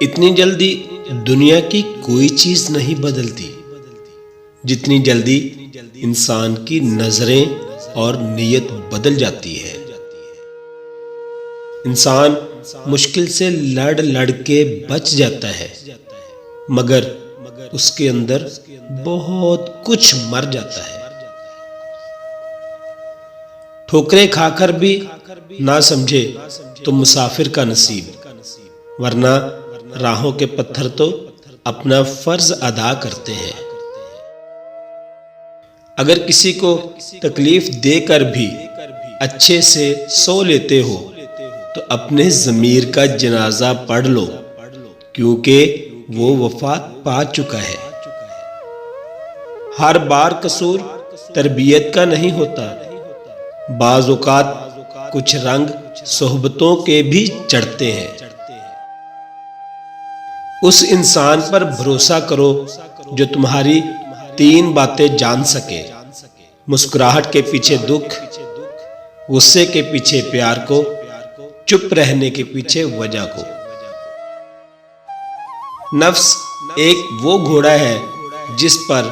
اتنی جلدی دنیا کی کوئی چیز نہیں بدلتی جتنی جلدی انسان کی نظریں اور نیت بدل جاتی ہے۔ انسان مشکل سے لڑ کے بچ جاتا ہے، مگر اس کے اندر بہت کچھ مر جاتا ہے۔ ٹھوکریں کھا کر بھی نہ سمجھے تو مسافر کا نصیب، ورنہ راہوں کے پتھر تو اپنا فرض ادا کرتے ہیں۔ اگر کسی کو تکلیف دے کر بھی اچھے سے سو لیتے ہو تو اپنے ضمیر کا جنازہ پڑھ لو، کیونکہ وہ وفات پا چکا ہے۔ ہر بار قصور تربیت کا نہیں ہوتا، بعض اوقات کچھ رنگ صحبتوں کے بھی چڑھتے ہیں۔ اس انسان پر بھروسہ کرو جو تمہاری 3 باتیں جان سکے: مسکراہٹ کے پیچھے دکھ، غصے کے پیچھے پیار کو، چپ رہنے کے پیچھے وجہ کو۔ نفس ایک وہ گھوڑا ہے جس پر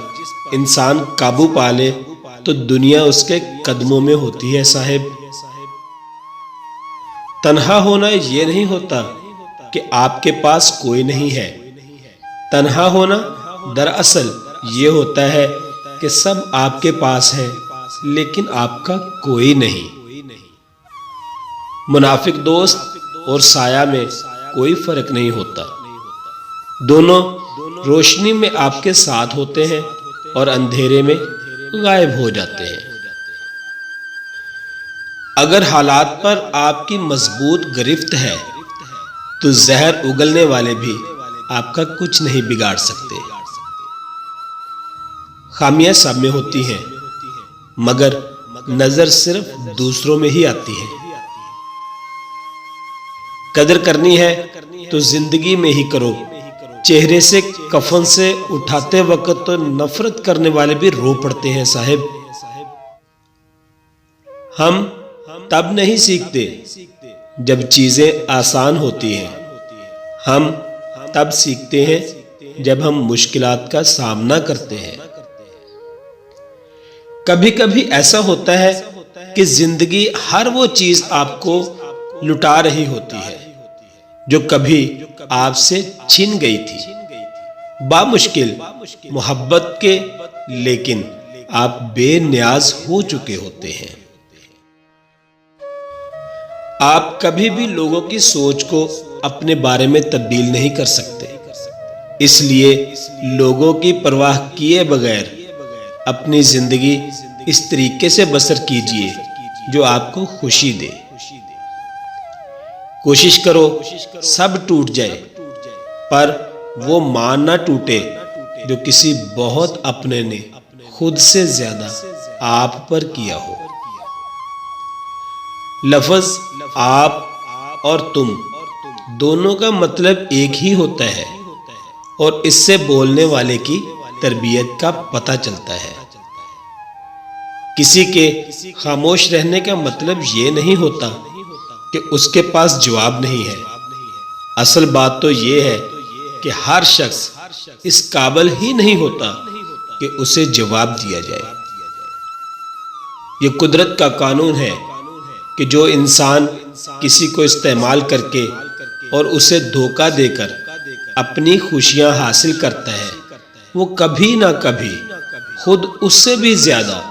انسان قابو پا لے تو دنیا اس کے قدموں میں ہوتی ہے صاحب۔ تنہا ہونا یہ نہیں ہوتا کہ آپ کے پاس کوئی نہیں ہے، تنہا ہونا دراصل یہ ہوتا ہے کہ سب آپ کے پاس ہے لیکن آپ کا کوئی نہیں۔ منافق دوست اور سایہ میں کوئی فرق نہیں ہوتا، دونوں روشنی میں آپ کے ساتھ ہوتے ہیں اور اندھیرے میں غائب ہو جاتے ہیں۔ اگر حالات پر آپ کی مضبوط گرفت ہے تو زہر اگلنے والے بھی آپ کا کچھ نہیں بگاڑ سکتے۔ خامیاں سب میں ہوتی ہیں، مگر نظر صرف دوسروں میں ہی آتی ہے۔ قدر کرنی ہے تو زندگی میں ہی کرو، چہرے سے کفن سے اٹھاتے وقت تو نفرت کرنے والے بھی رو پڑتے ہیں صاحب۔ ہم تب نہیں سیکھتے جب چیزیں آسان ہوتی ہیں، ہم تب سیکھتے ہیں جب ہم مشکلات کا سامنا کرتے ہیں۔ کبھی کبھی ایسا ہوتا ہے کہ زندگی ہر وہ چیز آپ کو لٹا رہی ہوتی ہے جو کبھی آپ سے چھن گئی تھی، بامشکل محبت کے، لیکن آپ بے نیاز ہو چکے ہوتے ہیں۔ آپ کبھی بھی لوگوں کی سوچ کو اپنے بارے میں تبدیل نہیں کر سکتے، اس لیے لوگوں کی پرواہ کیے بغیر اپنی زندگی اس طریقے سے بسر کیجیے جو آپ کو خوشی دے۔ کوشش کرو سب ٹوٹ جائے پر وہ مان نہ ٹوٹے جو کسی بہت اپنے نے خود سے زیادہ آپ پر کیا ہو۔ لفظ آپ اور تم دونوں کا مطلب ایک ہی ہوتا ہے اور اس سے بولنے والے کی تربیت کا پتہ چلتا ہے۔ کسی کے خاموش رہنے کا مطلب یہ نہیں ہوتا کہ اس کے پاس جواب نہیں ہے، اصل بات تو یہ ہے کہ ہر شخص اس قابل ہی نہیں ہوتا کہ اسے جواب دیا جائے۔ یہ قدرت کا قانون ہے کہ جو انسان کسی کو استعمال کر کے اور اسے دھوکہ دے کر اپنی خوشیاں حاصل کرتا ہے، وہ کبھی نہ کبھی خود اس سے بھی زیادہ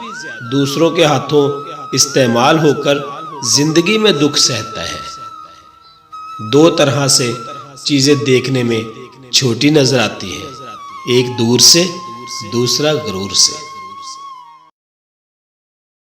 دوسروں کے ہاتھوں استعمال ہو کر زندگی میں دکھ سہتا ہے۔ 2 طرح سے چیزیں دیکھنے میں چھوٹی نظر آتی ہیں، ایک دور سے، دوسرا غرور سے۔